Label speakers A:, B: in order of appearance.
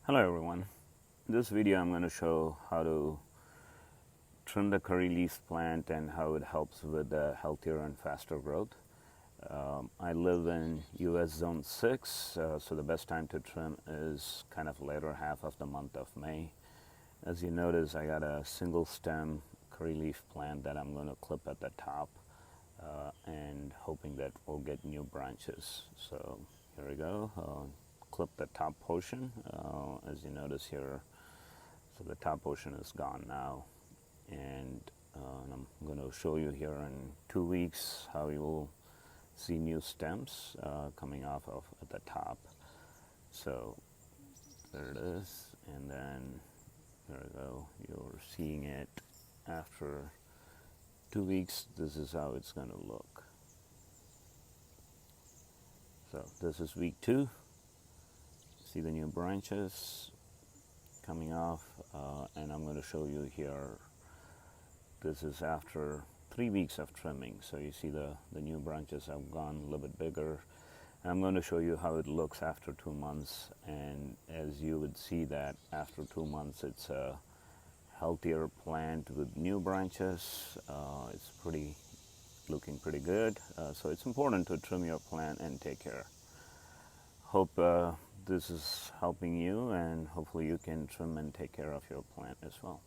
A: Hello everyone. In this video I'm going to show how to trim the curry leaf plant and how it helps with healthier and faster growth. I live in US zone 6, so the best time to trim is kind of later half of the month of May. As you notice, I got a single stem curry leaf plant that I'm going to clip at the top and hoping that we'll get new branches. So here we go. Clip the top portion, as you notice here. So the top portion is gone now, and I'm going to show you here in 2 weeks how you will see new stems coming off of at the top. So there it is, and then there we go. You're seeing it after 2 weeks. This is how it's going to look. So this is week 2. See the new branches coming off, and I'm going to show you here. This is after 3 weeks of trimming, so you see the new branches have gone a little bit bigger. And I'm going to show you how it looks after 2 months, and as you would see that after 2 months it's a healthier plant with new branches. It's looking pretty good, so it's important to trim your plant and take care. Hope this is helping you, and hopefully you can trim and take care of your plant as well.